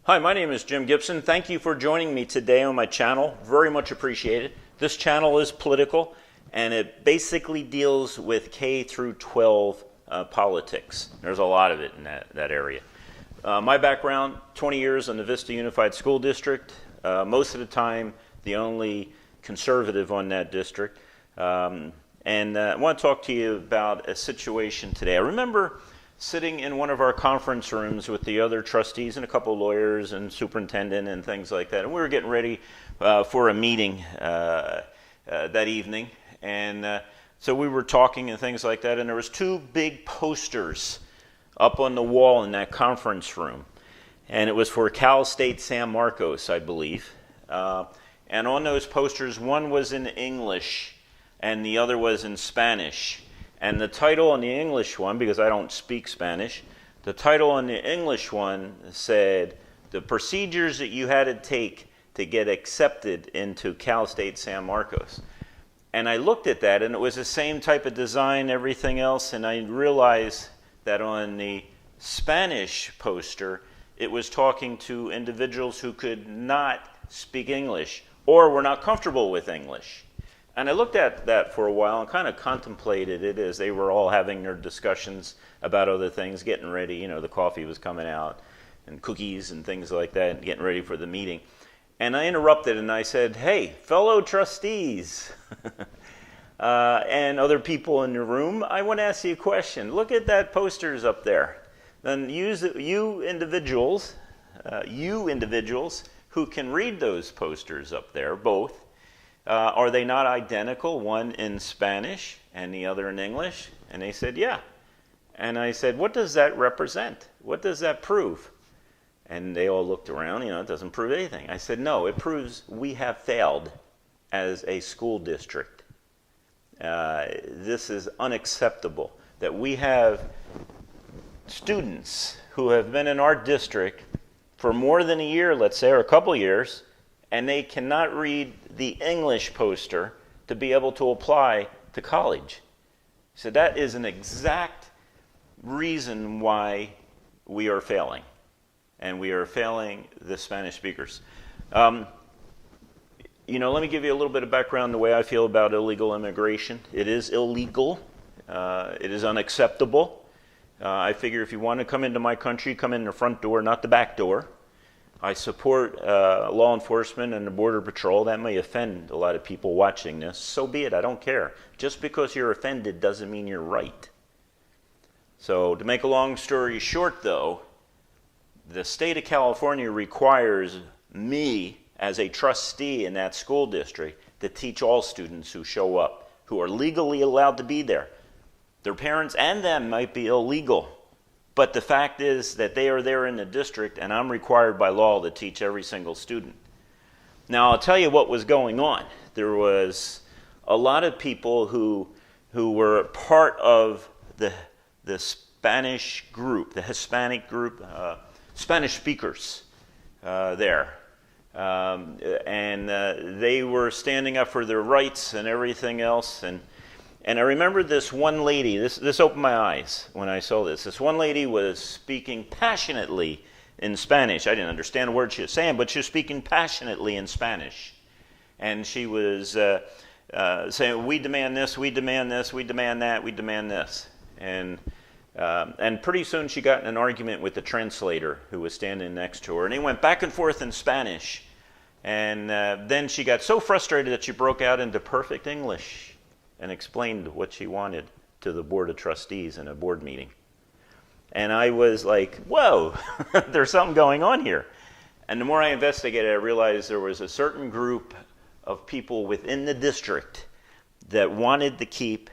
Hi, my name is Jim Gibson. Thank you for joining me today on my channel. Very much appreciated. This channel is political, and it basically deals with K through 12 politics. There's a lot of it in that area. My background, 20 years in the Vista Unified School District. Most of the time, the only conservative on that district. I want to talk to you about a situation today. I remember sitting in one of our conference rooms with the other trustees and a couple of lawyers and superintendent and things like that. And we were getting ready for a meeting that evening. And so we were talking and things like that. And there was two big posters up on the wall in that conference room. And it was for Cal State San Marcos, I believe. And on those posters, one was in English and the other was in Spanish. And the title on the English one, because I don't speak Spanish, the title on the English one said, "The procedures that you had to take to get accepted into Cal State San Marcos." And I looked at that, and it was the same type of design, everything else, and I realized that on the Spanish poster, it was talking to individuals who could not speak English or were not comfortable with English. And I looked at that for a while and kind of contemplated it as they were all having their discussions about other things, getting ready. You know, the coffee was coming out and cookies and things like that, and getting ready for the meeting. And I interrupted and I said, "Hey, fellow trustees and other people in the room, I want to ask you a question. Look at that posters up there. Then you individuals who can read those posters up there, both, are they not identical, one in Spanish and the other in English?" And they said, "Yeah." And I said, "What does that represent? What does that prove?" And they all looked around. It doesn't prove anything. I said, "No, it proves we have failed as a school district. This is unacceptable that we have students who have been in our district for more than a year, let's say, or a couple years, and they cannot read the English poster to be able to apply to college." So that is an exact reason why we are failing. And we are failing the Spanish speakers. Let me give you a little bit of background the way I feel about illegal immigration. It is illegal. It is unacceptable. I figure if you want to come into my country, come in the front door, not the back door. I support law enforcement and the Border Patrol. That may offend a lot of people watching this. So be it. I don't care. Just because you're offended doesn't mean you're right. So to make a long story short, though, the state of California requires me as a trustee in that school district to teach all students who show up, who are legally allowed to be there. Their parents and them might be illegal. But the fact is that they are there in the district, and I'm required by law to teach every single student. Now, I'll tell you what was going on. There was a lot of people who were part of the Spanish group, the Hispanic group, Spanish speakers there. And they were standing up for their rights and everything else. And I remember this one lady, this opened my eyes when I saw this. This one lady was speaking passionately in Spanish. I didn't understand a word she was saying, but she was speaking passionately in Spanish. And she was saying, "We demand this, we demand this, we demand that, we demand this." And pretty soon she got in an argument with the translator who was standing next to her. And they went back and forth in Spanish. And then she got so frustrated that she broke out into perfect English and explained what she wanted to the Board of Trustees in a board meeting. And I was like, whoa, there's something going on here. And the more I investigated, I realized there was a certain group of people within the district that wanted to keep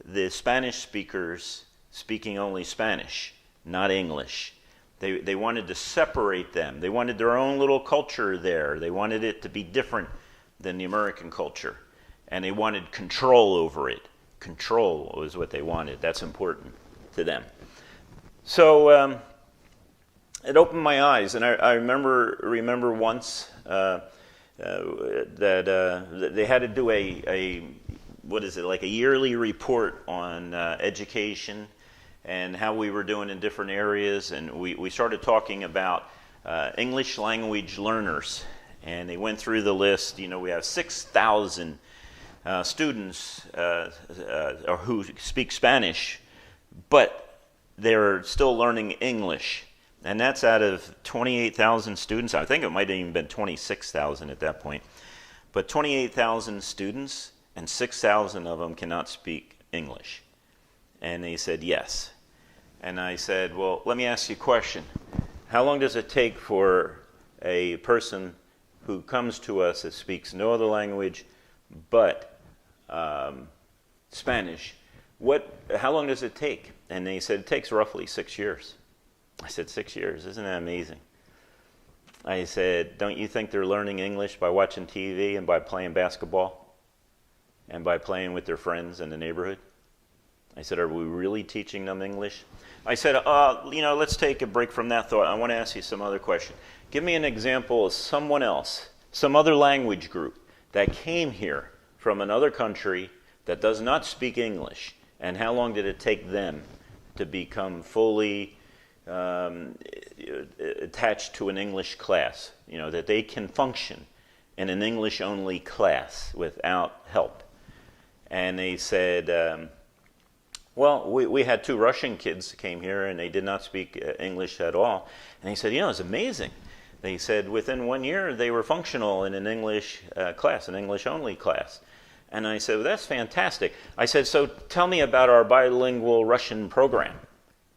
the Spanish speakers speaking only Spanish, not English. They wanted to separate them. They wanted their own little culture there. They wanted it to be different than the American culture. And they wanted control over it. Control was what they wanted. That's important to them. So it opened my eyes, and I remember once that they had to do a yearly report on education and how we were doing in different areas, and we started talking about English language learners. And they went through the list. You know, we have 6,000 students who speak Spanish, but they're still learning English. And that's out of 28,000 students. I think it might have even been 26,000 at that point. But 28,000 students, and 6,000 of them cannot speak English. And they said yes. And I said, well, let me ask you a question. How long does it take for a person who comes to us that speaks no other language but Spanish? How long does it take? And they said, it takes roughly 6 years. I said, 6 years, isn't that amazing? I said, don't you think they're learning English by watching TV and by playing basketball and by playing with their friends in the neighborhood? I said, are we really teaching them English? I said, let's take a break from that thought. I want to ask you some other question. Give me an example of someone else, some other language group that came here from another country that does not speak English, and how long did it take them to become fully attached to an English class, that they can function in an English-only class without help? And they said, well, we had 2 Russian kids that came here, and they did not speak English at all. And he said, it's amazing. They said within 1 year, they were functional in an English class, an English-only class. And I said, well, that's fantastic. I said, so tell me about our bilingual Russian program.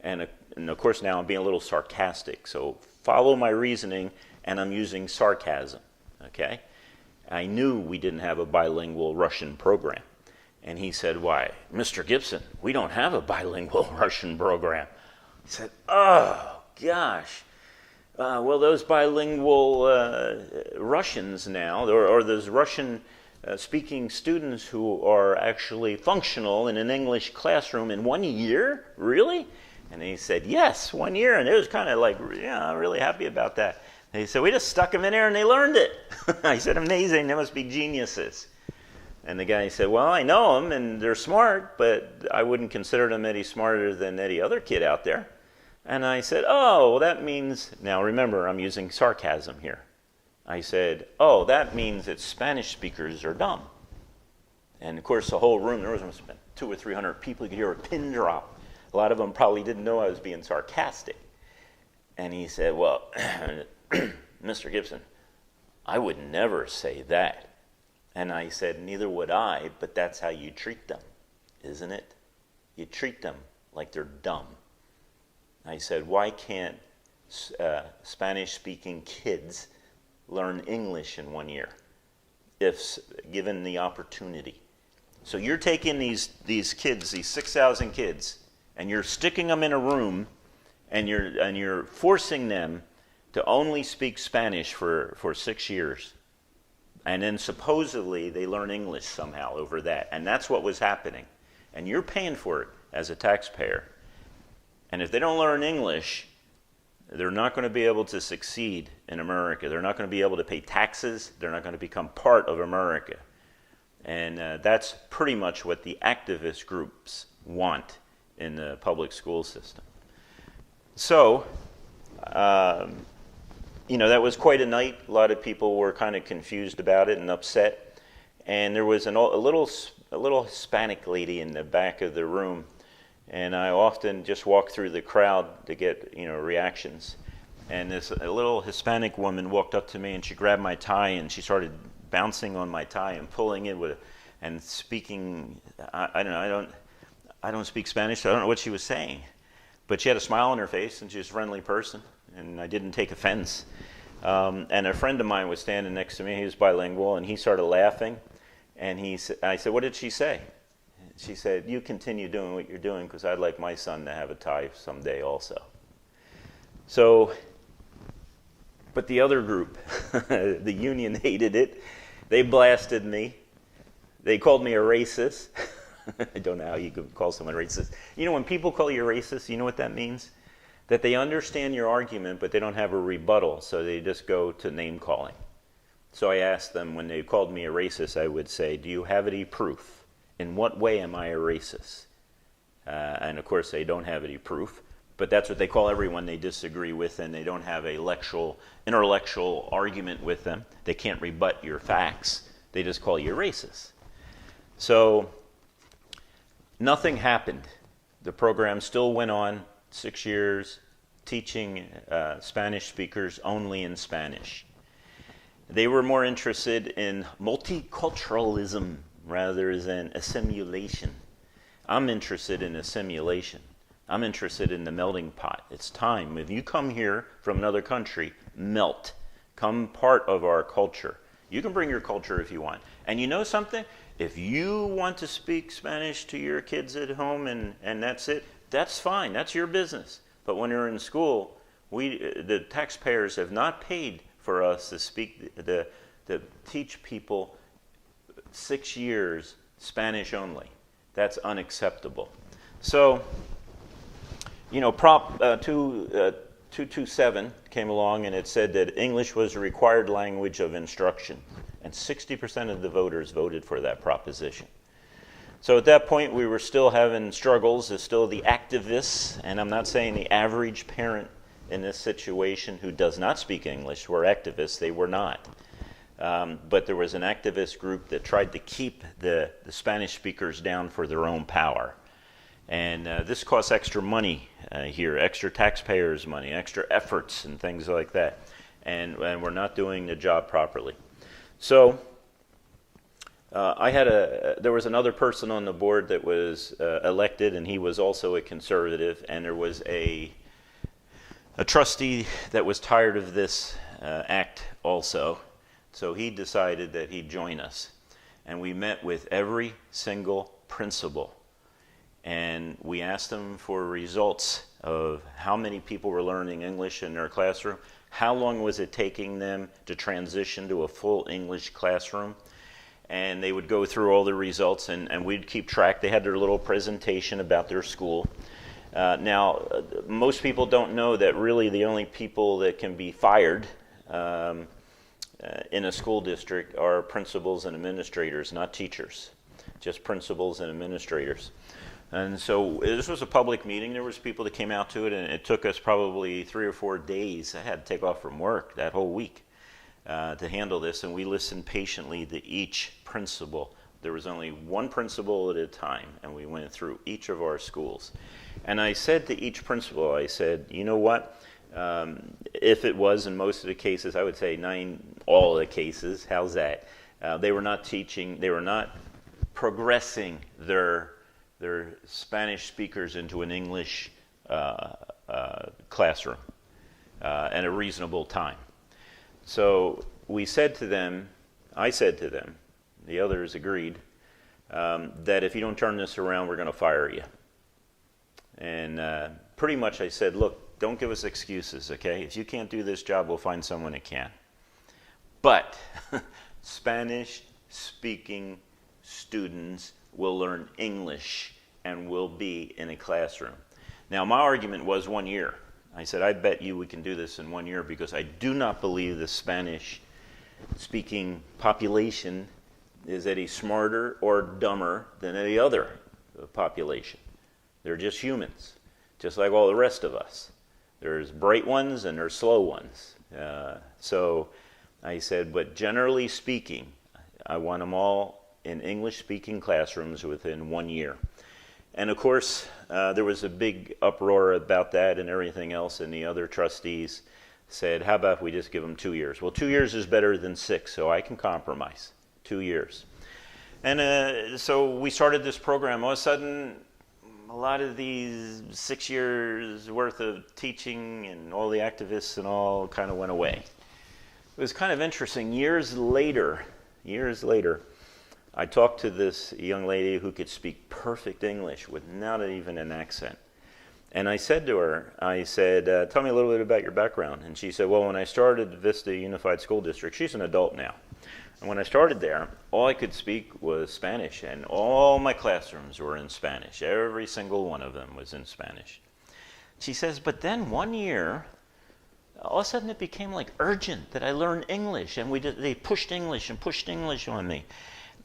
And of course, now I'm being a little sarcastic. So follow my reasoning, and I'm using sarcasm, okay? I knew we didn't have a bilingual Russian program. And he said, why, Mr. Gibson, we don't have a bilingual Russian program. I said, oh, gosh. Well, those bilingual Russians now, or those Russian-speaking students who are actually functional in an English classroom in 1 year? Really? And he said, yes, 1 year. And it was kind of like, yeah, I'm really happy about that. And he said, we just stuck them in there and they learned it. I said, amazing, they must be geniuses. And the guy said, well, I know them, and they're smart, but I wouldn't consider them any smarter than any other kid out there. And I said, oh, well, that means, now remember, I'm using sarcasm here. I said, oh, that means that Spanish speakers are dumb. And of course, the whole room, there was 200 or 300 people, you could hear a pin drop. A lot of them probably didn't know I was being sarcastic. And he said, well, Mr. Gibson, I would never say that. And I said, neither would I, but that's how you treat them, isn't it? You treat them like they're dumb. I said, why can't Spanish-speaking kids learn English in 1 year, if given the opportunity? So you're taking these kids, these 6,000 kids, and you're sticking them in a room, and you're forcing them to only speak Spanish for 6 years. And then supposedly they learn English somehow over that. And that's what was happening. And you're paying for it as a taxpayer. And if they don't learn English, they're not going to be able to succeed in America. They're not going to be able to pay taxes. They're not going to become part of America. And that's pretty much what the activist groups want in the public school system. So, that was quite a night. A lot of people were kind of confused about it and upset. And there was a little Hispanic lady in the back of the room. And I often just walk through the crowd to get, reactions. And a little Hispanic woman walked up to me and she grabbed my tie and she started bouncing on my tie and pulling it and speaking. I don't speak Spanish, so I don't know what she was saying. But she had a smile on her face and she was a friendly person. And I didn't take offense. And a friend of mine was standing next to me. He was bilingual, and he started laughing. And I said, what did she say? She said, you continue doing what you're doing because I'd like my son to have a tie someday also. So, but the other group, the union hated it. They blasted me. They called me a racist. I don't know how you could call someone racist. When people call you racist, you know what that means? That they understand your argument, but they don't have a rebuttal, so they just go to name calling. So I asked them, when they called me a racist, I would say, do you have any proof? In what way am I a racist? And of course, they don't have any proof. But that's what they call everyone they disagree with, and they don't have a intellectual argument with them. They can't rebut your facts. They just call you racist. So nothing happened. The program still went on 6 years, teaching Spanish speakers only in Spanish. They were more interested in multiculturalism rather than assimilation. I'm interested in assimilation. I'm interested in the melting pot. It's time. If you come here from another country, melt. Come part of our culture. You can bring your culture if you want. And you know something? If you want to speak Spanish to your kids at home and that's it, that's fine. That's your business. But when you're in school, the taxpayers have not paid for us to teach people 6 years Spanish only. That's unacceptable. So, Prop 227 came along and it said that English was a required language of instruction. And 60% of the voters voted for that proposition. So at that point, we were still having struggles. There's still the activists, and I'm not saying the average parent in this situation who does not speak English were activists. They were not. But there was an activist group that tried to keep the Spanish speakers down for their own power. And this costs extra money here, extra taxpayers' money, extra efforts and things like that. And we're not doing the job properly. So there was another person on the board that was elected, and he was also a conservative, and there was a trustee that was tired of this act also. So he decided that he'd join us. And we met with every single principal. And we asked them for results of how many people were learning English in their classroom, how long was it taking them to transition to a full English classroom. And they would go through all the results, and we'd keep track. They had their little presentation about their school. Now, most people don't know that really the only people that can be fired in a school district are principals and administrators, not teachers, just principals and administrators. And so this was a public meeting. There was people that came out to it, and it took us probably 3 or 4 days. I had to take off from work that whole week to handle this, and we listened patiently to each principal. There was only one principal at a time, and we went through each of our schools. And I said to each principal, I said, you know what? If it was in most of the cases, I would say all of the cases, how's that? They were not teaching, they were not progressing their Spanish speakers into an English classroom at a reasonable time. So we said to them, I said to them, the others agreed, that if you don't turn this around, we're going to fire you. And pretty much I said, look, don't give us excuses, okay? If you can't do this job, we'll find someone that can. But Spanish-speaking students will learn English and will be in a classroom. Now, my argument was 1 year. I said, I bet you we can do this in 1 year because I do not believe the Spanish-speaking population is any smarter or dumber than any other population. They're just humans, just like all the rest of us. There's bright ones and there's slow ones. So I said, but generally speaking, I want them all in English-speaking classrooms within 1 year. And of course, there was a big uproar about that and everything else, and the other trustees said, how about if we just give them 2 years? Well, 2 years is better than 6, so I can compromise. 2 years. And so we started this program. All of a sudden, a lot of these 6 years worth of teaching and all the activists and all kind of went away. It was kind of interesting. Years later, I talked to this young lady who could speak perfect English with not even an accent. And I said to her, tell me a little bit about your background. And she said, well, when I started Vista Unified School District, she's an adult now. And when I started there, all I could speak was Spanish, and all my classrooms were in Spanish. Every single one of them was in Spanish. She says, but then 1 year, all of a sudden it became like urgent that I learn English, and they pushed English on me.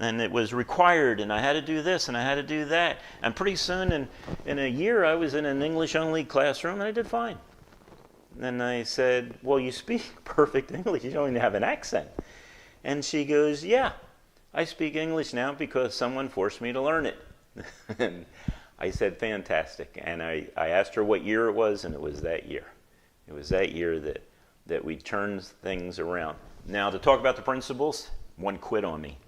and it was required, and I had to do this and I had to do that. And pretty soon, in a year, I was in an English-only classroom, and I did fine. And I said, well, you speak perfect English. You don't even have an accent. And she goes, yeah, I speak English now because someone forced me to learn it. And I said, fantastic. And I asked her what year it was, and it was that year. It was that year that we turned things around. Now, to talk about the principals, one quit on me.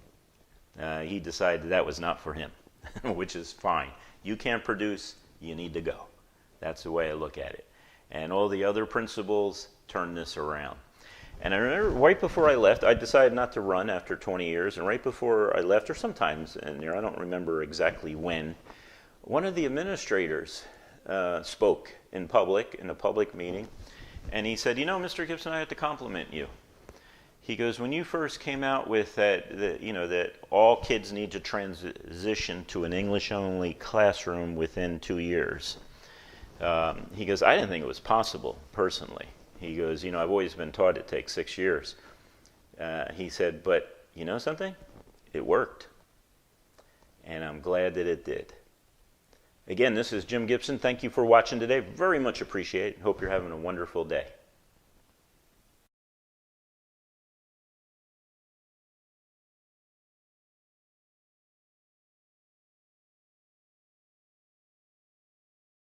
He decided that was not for him, which is fine. You can't produce, you need to go. That's the way I look at it. And all the other principals turned this around. And I remember right before I left, I decided not to run after 20 years, and right before I left, or sometimes in there, I don't remember exactly when, one of the administrators spoke in public, in a public meeting, and he said, you know, Mr. Gibson, I have to compliment you. He goes, when you first came out with that all kids need to transition to an English-only classroom within 2 years, he goes, I didn't think it was possible, personally. He goes, you know, I've always been taught it takes 6 years. He said, but you know something? It worked. And I'm glad that it did. Again, this is Jim Gibson. Thank you for watching today. Very much appreciate it. Hope you're having a wonderful day.